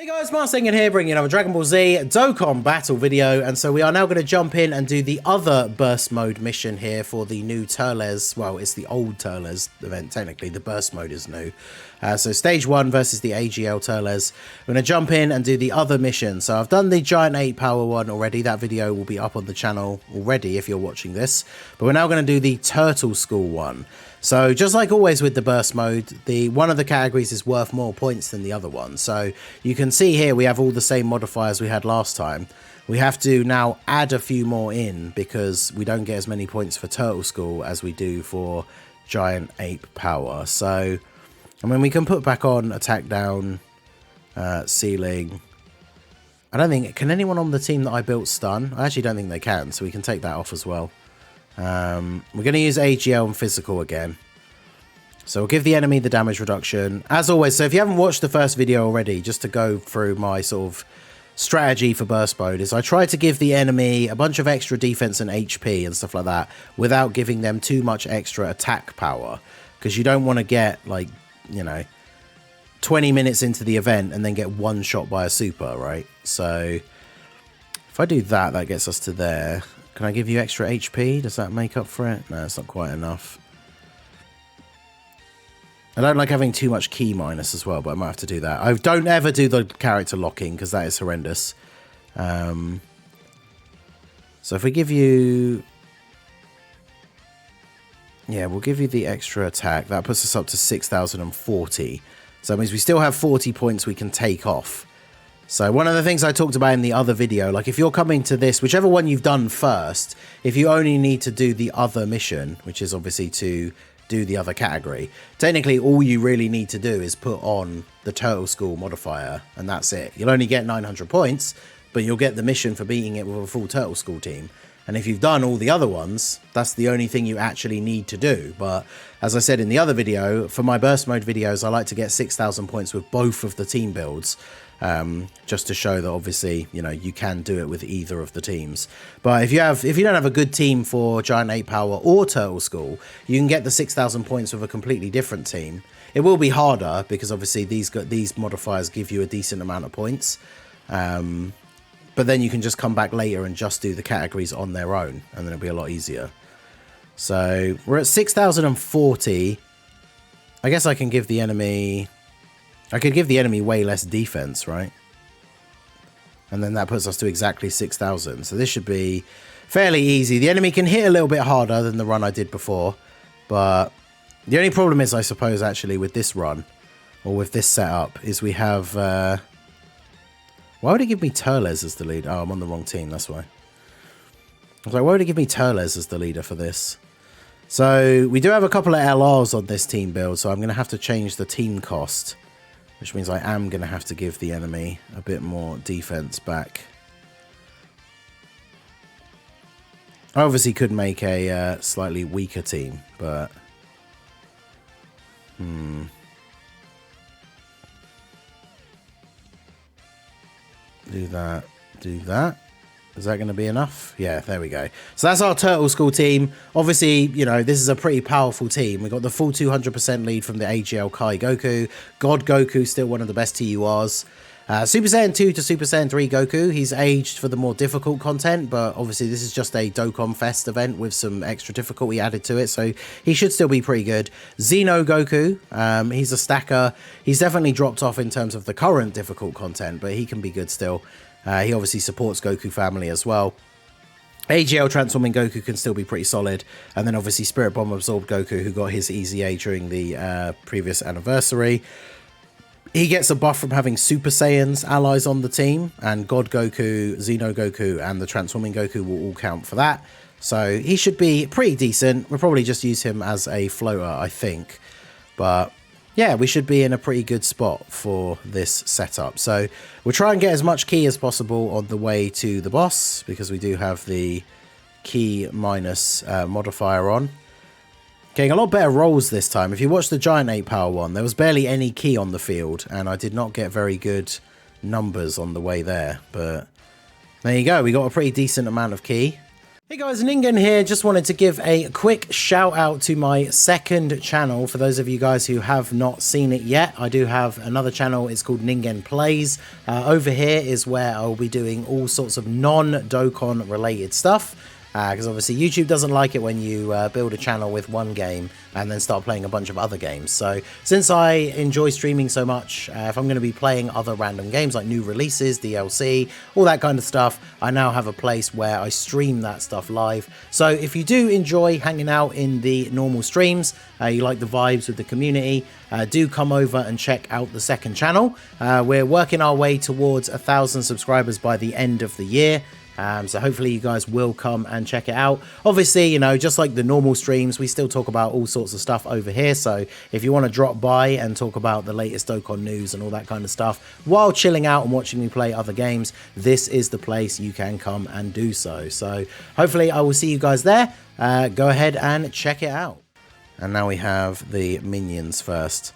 Hey guys, Marsingin here, bringing you another Dragon Ball Z Dokkan battle video, and so we are now going to jump in and do the other burst mode mission here for the new TURLES. Well, it's the old TURLES event, technically. The burst mode is new. So stage 1 versus the AGL TURLES. We're going to jump in and do the other mission. So I've done the Giant 8 Power one already. That video will be up on the channel already if you're watching this. But we're now going to do the Turtle School one. So just like always with the burst mode, one of the categories is worth more points than the other one. So you can see here we have all the same modifiers we had last time. We have to now add a few more in because we don't get as many points for Turtle School as we do for Giant Ape Power. So, I mean, we can put back on Attack Down, Ceiling. I don't think, can anyone on the team that I built stun? I actually don't think they can, so we can take that off as well. We're going to use AGL and Physical again. So we'll give the enemy the damage reduction. As always, so if you haven't watched the first video already, just to go through my sort of strategy for burst mode, is I try to give the enemy a bunch of extra defense and HP and stuff like that without giving them too much extra attack power. Because you don't want to get, like, you know, 20 minutes into the event and then get one shot by a super, right? So if I do that, that gets us to there. Can I give you extra HP? Does that make up for it? No, it's not quite enough. I don't like having too much key minus as well, but I might have to do that. I don't ever do the character locking because that is horrendous. So if we give you... Yeah, we'll give you the extra attack. That puts us up to 6,040. So that means we still have 40 points we can take off. So one of the things I talked about in the other video, like if you're coming to this, whichever one you've done first, if you only need to do the other mission, which is obviously to do the other category, technically all you really need to do is put on the Turtle School modifier, and that's it. You'll only get 900 points, but you'll get the mission for beating it with a full Turtle School team. And if you've done all the other ones, that's the only thing you actually need to do. But as I said in the other video, for my burst mode videos, I like to get 6,000 points with both of the team builds. Just to show that obviously, you know, you can do it with either of the teams. But if you don't have a good team for Giant 8 Power or Turtle School, you can get the 6,000 points with a completely different team. It will be harder because obviously these modifiers give you a decent amount of points. But then you can just come back later and just do the categories on their own, and then it'll be a lot easier. So we're at 6,040. I guess I can give the enemy... I could give the enemy way less defense, right? And then that puts us to exactly 6,000. So this should be fairly easy. The enemy can hit a little bit harder than the run I did before. But the only problem is, I suppose, actually, with this run, or with this setup, is we have... Why would it give me TURLES as the lead? Oh, I'm on the wrong team, that's why. I was like, why would it give me TURLES as the leader for this? So we do have a couple of LRs on this team build, so I'm going to have to change the team cost. Which means I am going to have to give the enemy a bit more defense back. I obviously could make a slightly weaker team, but... Do that, do that. Is that going to be enough? Yeah, there we go. So that's our Turtle School team. Obviously, you know, this is a pretty powerful team. We got the full 200% lead from the AGL Kai Goku. God Goku, still one of the best TURs. Super Saiyan 2 to Super Saiyan 3 Goku. He's aged for the more difficult content, but obviously this is just a Dokkan Fest event with some extra difficulty added to it, so he should still be pretty good. Xeno Goku, he's a stacker. He's definitely dropped off in terms of the current difficult content, but he can be good still. He obviously supports Goku family as well. AGL Transforming Goku can still be pretty solid. And then obviously Spirit Bomb Absorbed Goku, who got his Easy A during the previous anniversary. He gets a buff from having Super Saiyans allies on the team. And God Goku, Xeno Goku, and the Transforming Goku will all count for that. So he should be pretty decent. We'll probably just use him as a floater, I think. But... yeah, we should be in a pretty good spot for this setup. So we'll try and get as much key as possible on the way to the boss, because we do have the key minus modifier on. Getting a lot better rolls this time. If you watch the Giant 8 Power one, there was barely any key on the field, and I did not get very good numbers on the way there. But there you go, we got a pretty decent amount of key. Hey guys, Ningen here. Just wanted to give a quick shout out to my second channel. For those of you guys who have not seen it yet, I do have another channel. It's called Ningen Plays. Over here is where I'll be doing all sorts of non-Dokkan related stuff. Because obviously YouTube doesn't like it when you build a channel with one game and then start playing a bunch of other games. So since I enjoy streaming so much, if I'm going to be playing other random games like new releases, DLC, all that kind of stuff, I now have a place where I stream that stuff live. So if you do enjoy hanging out in the normal streams, you like the vibes with the community, do come over and check out the second channel. We're working our way towards 1,000 subscribers by the end of the year. So hopefully you guys will come and check it out. Obviously, you know, just like the normal streams, we still talk about all sorts of stuff over here. So if you want to drop by and talk about the latest Dokkan news and all that kind of stuff while chilling out and watching me play other games, this is the place you can come and do so. So hopefully I will see you guys there. Go ahead and check it out. And now we have the minions first.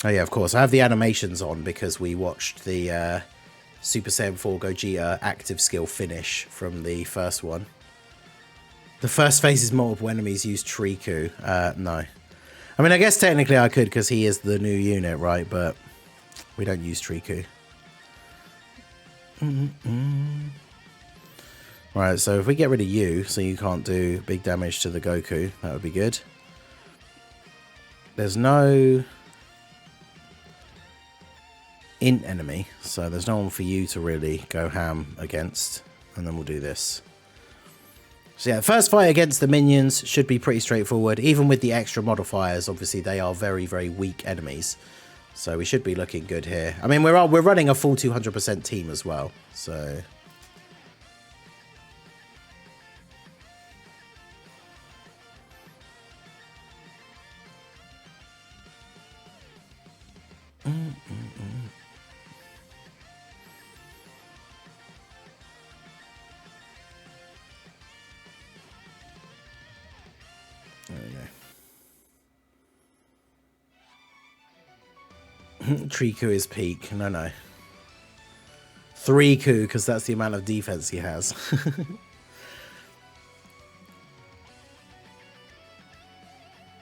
Oh yeah, of course. I have the animations on because we watched the Super Saiyan 4 Gogeta active skill finish from the first one. The first phase is multiple enemies use Triku. No. I mean, I guess technically I could because he is the new unit, right? But we don't use Triku. Right, so if we get rid of you, so you can't do big damage to the Goku, that would be good. There's no int enemy, so there's no one for you to really go ham against, and then we'll do this. So yeah, the first fight against the minions should be pretty straightforward. Even with the extra modifiers, obviously they are very, very weak enemies, so we should be looking good here. I mean, we're running a full 200% team as well, so there we go. Triku is peak. No. 3Ku, because that's the amount of defense he has.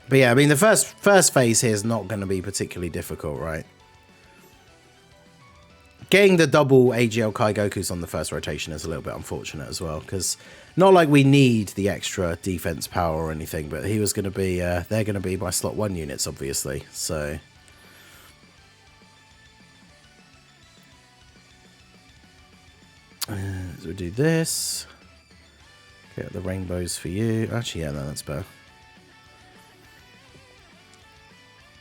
But yeah, I mean, the first phase here is not going to be particularly difficult, right? Getting the double AGL Kai Gokus on the first rotation is a little bit unfortunate as well, because not like we need the extra defense power or anything, but he was going to be, they're going to be my slot 1 units, obviously, so. So we'll do this. Get the rainbows for you. Actually, yeah, no, that's better.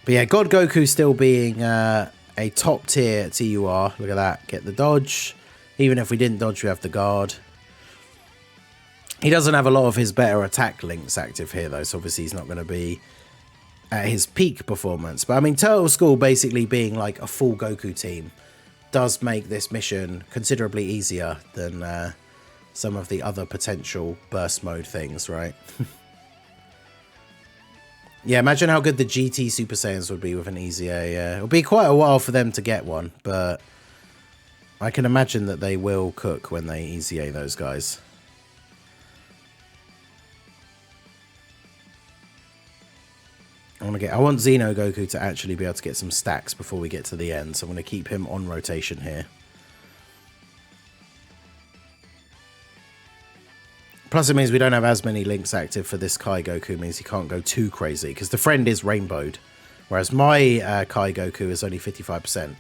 But yeah, God Goku still being a top tier TUR. Look at that. Get the dodge. Even if we didn't dodge, we have the guard. He doesn't have a lot of his better attack links active here, though. So obviously he's not going to be at his peak performance. But I mean, Turtle School basically being like a full Goku team does make this mission considerably easier than some of the other potential burst mode things, right? Yeah, imagine how good the GT Super Saiyans would be with an easier. Yeah, it'll be quite a while for them to get one, but I can imagine that they will cook when they easy those guys. I want Xeno Goku to actually be able to get some stacks before we get to the end, so I'm going to keep him on rotation here. Plus it means we don't have as many links active for this Kai Goku, means he can't go too crazy, because the friend is rainbowed, whereas my Kai Goku is only 55%.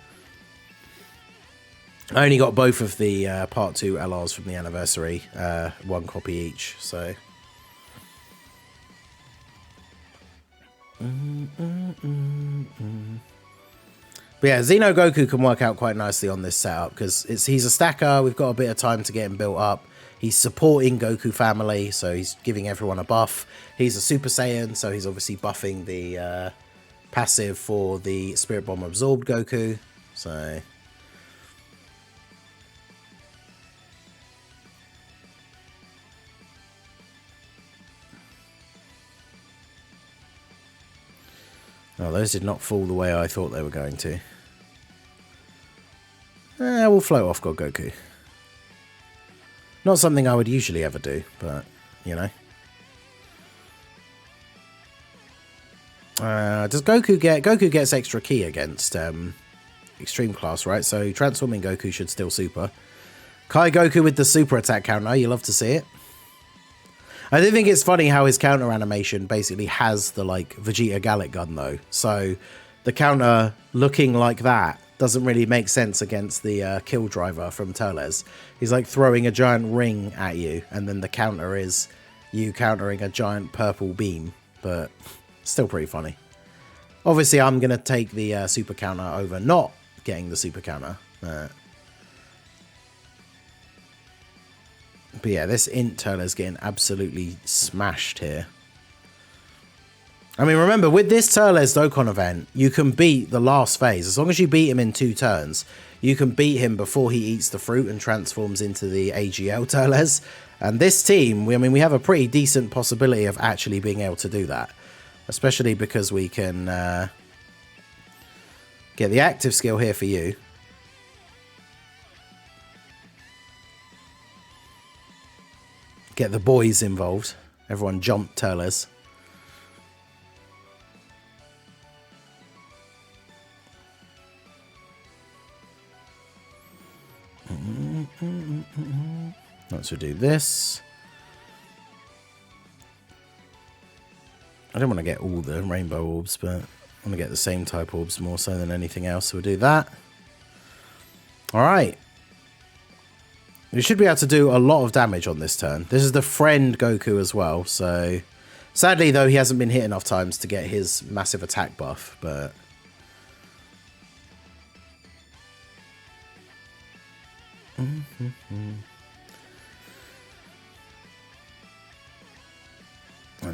I only got both of the Part 2 LRs from the anniversary, 1 copy each, so. But yeah, Xeno Goku can work out quite nicely on this setup, because he's a stacker, we've got a bit of time to get him built up. He's supporting Goku family, so he's giving everyone a buff. He's a Super Saiyan, so he's obviously buffing the passive for the Spirit Bomb absorbed Goku. So oh, those did not fall the way I thought they were going to. We'll float off God Goku. Not something I would usually ever do, but you know. Does Goku get... Goku gets extra ki against Extreme Class, right? So transforming Goku should still super. Kai Goku with the super attack counter. You love to see it. I do think it's funny how his counter animation basically has the, like, Vegeta Gallic gun, though. So the counter looking like that doesn't really make sense against the kill driver from TURLES. He's, like, throwing a giant ring at you, and then the counter is you countering a giant purple beam. But still pretty funny. Obviously, I'm going to take the super counter over not getting the super counter. But yeah, this int TURLES getting absolutely smashed here. I mean, remember, with this TURLES Dokkan event, you can beat the last phase. As long as you beat him in 2 turns, you can beat him before he eats the fruit and transforms into the AGL TURLES. And this team, I mean, we have a pretty decent possibility of actually being able to do that. Especially because we can get the active skill here for you. Get the boys involved. Everyone jump TURLES. Let's do this. I don't want to get all the rainbow orbs, but I want to get the same type orbs more so than anything else. So we'll do that. Alright. We should be able to do a lot of damage on this turn. This is the friend Goku as well, so... Sadly, though, he hasn't been hit enough times to get his massive attack buff, but...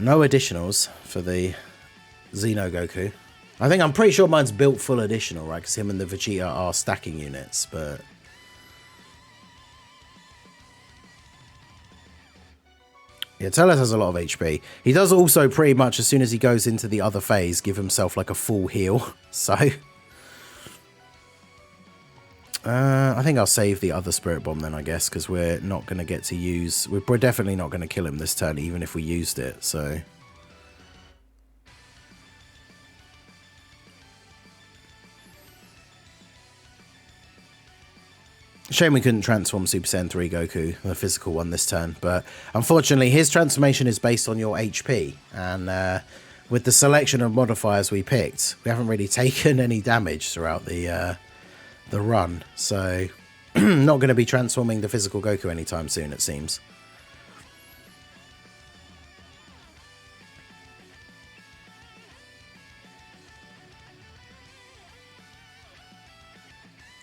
No additionals for the Xeno Goku. I'm pretty sure mine's built full additional, right? Because him and the Vegeta are stacking units, but... Yeah, TURLES has a lot of HP. He does also pretty much, as soon as he goes into the other phase, give himself like a full heal. So... I think I'll save the other Spirit Bomb then, I guess, because we're not going to get to use... We're definitely not going to kill him this turn, even if we used it, so... Shame we couldn't transform Super Saiyan 3 Goku, the physical one, this turn, but unfortunately his transformation is based on your HP, and with the selection of modifiers we picked, we haven't really taken any damage throughout the run, so not going to be transforming the physical Goku anytime soon, it seems.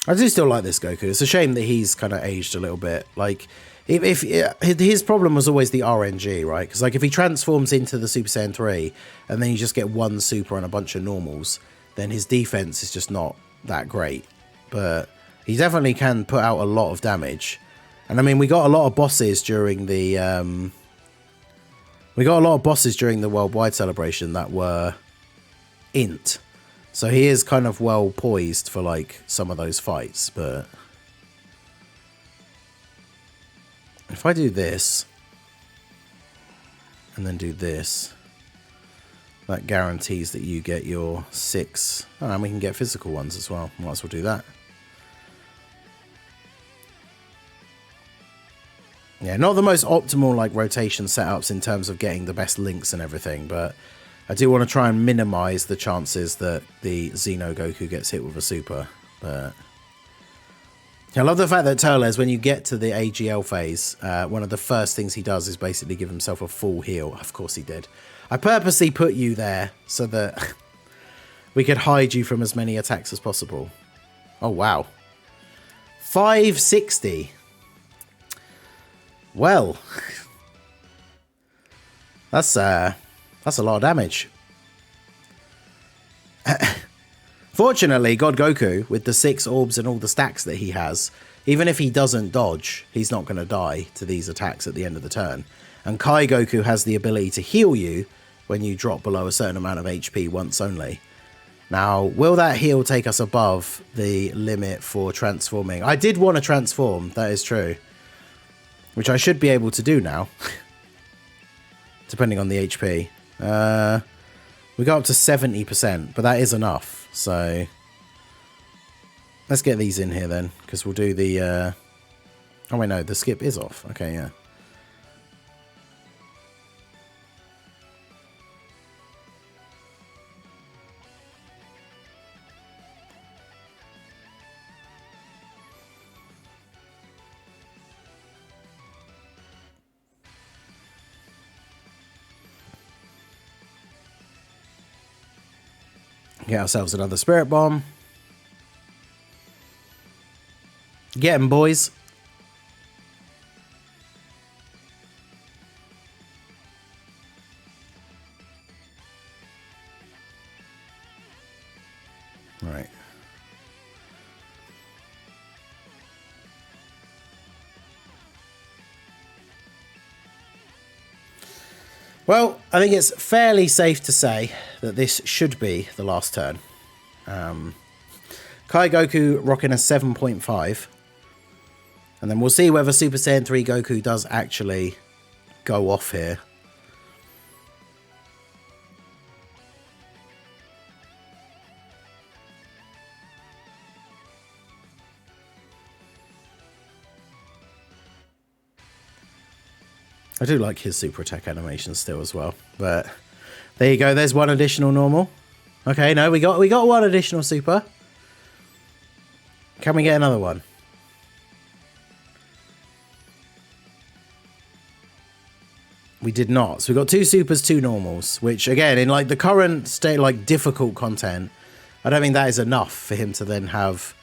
I do still like this Goku. It's a shame that he's kind of aged a little bit. Like, if his problem was always the RNG, right? Because, like, if he transforms into the Super Saiyan 3 and then you just get one super and a bunch of normals, then his defense is just not that great. But he definitely can put out a lot of damage. And, I mean, we got a lot of bosses during the... worldwide celebration that were int. So he is kind of well poised for, like, some of those fights, but... If I do this, and then do this, that guarantees that you get your 6... Oh, and we can get physical ones as well. Might as well do that. Yeah, not the most optimal, like, rotation setups in terms of getting the best links and everything, but... I do want to try and minimize the chances that the Xeno Goku gets hit with a super, but... I love the fact that TURLES, when you get to the AGL phase, one of the first things he does is basically give himself a full heal. Of course he did. I purposely put you there so that we could hide you from as many attacks as possible. Oh, wow. 560. Well. That's a lot of damage. Fortunately, God Goku, with the 6 orbs and all the stacks that he has, even if he doesn't dodge, he's not going to die to these attacks at the end of the turn. And Kai Goku has the ability to heal you when you drop below a certain amount of HP once only. Now, will that heal take us above the limit for transforming? I did want to transform, that is true. Which I should be able to do now. depending on the HP. We got up to 70%, but that is enough. So let's get these in here then, because we'll do the... Oh, wait, no, the skip is off. Okay, yeah. Get ourselves another Spirit Bomb. Get 'em, boys. Right. Well, I think it's fairly safe to say that this should be the last turn. Kai Goku rocking a 7.5. And then we'll see whether Super Saiyan 3 Goku does actually go off here. I do like his super attack animation still as well, but there you go. There's one additional normal. Okay, no, we got one additional super. Can we get another one? We did not. So we got 2 supers, 2 normals, which again, in like the current state, like difficult content, I don't think that is enough for him to then have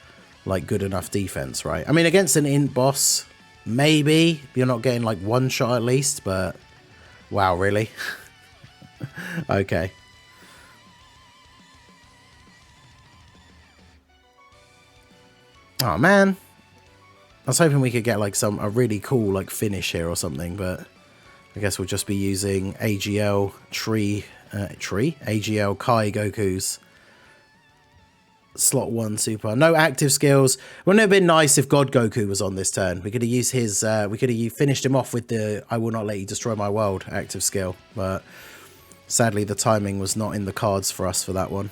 like good enough defense, right? I mean, against an int boss, maybe you're not getting like one shot at least, but wow, really? Okay. Oh man, I was hoping we could get like a really cool like finish here or something, but I guess we'll just be using AGL AGL Kai Goku's slot 1 super. No active skills. Wouldn't it have been nice if God Goku was on this turn? We could have used his, we could have finished him off with the I will not let you destroy my world active skill, but sadly the timing was not in the cards for us for that one.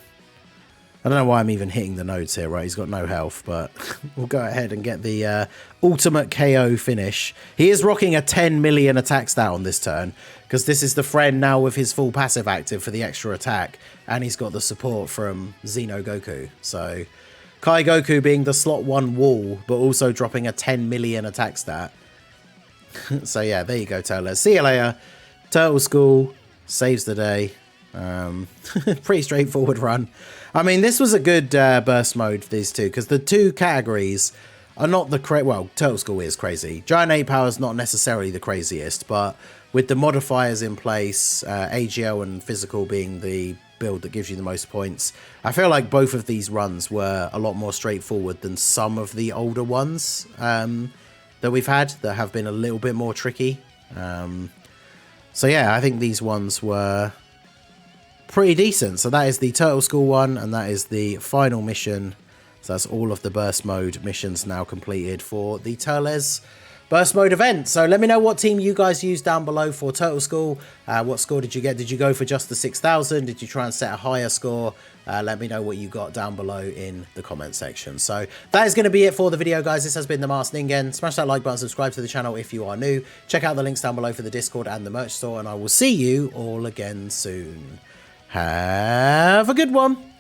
I don't know why I'm even hitting the nodes here, right? He's got no health, but we'll go ahead and get the ultimate KO finish. He is rocking a 10 million attack stat on this turn, because this is the friend now with his full passive active for the extra attack, and he's got the support from Xeno Goku. So Kai Goku being the slot 1 wall, but also dropping a 10 million attack stat. So yeah, there you go, TURLES. See you later. Turtle School saves the day. Pretty straightforward run. I mean, this was a good burst mode for these two, because the 2 categories are not the well, Turtle School is crazy. Giant 8 Power is not necessarily the craziest, but with the modifiers in place, AGL and physical being the build that gives you the most points, I feel like both of these runs were a lot more straightforward than some of the older ones that we've had that have been a little bit more tricky. So yeah, I think these ones were pretty decent. So that is the Turtle School one, and that is the final mission. So that's all of the burst mode missions now completed for the TURLES burst mode event. So let me know what team you guys used down below for Turtle School. What score did you get? Did you go for just the 6,000? Did you try and set a higher score? Let me know what you got down below in the comment section. So that is going to be it for the video, guys. This has been the Masked Ningen. Smash that like button, subscribe to the channel if you are new. Check out the links down below for the Discord and the merch store, and I will see you all again soon. Have a good one.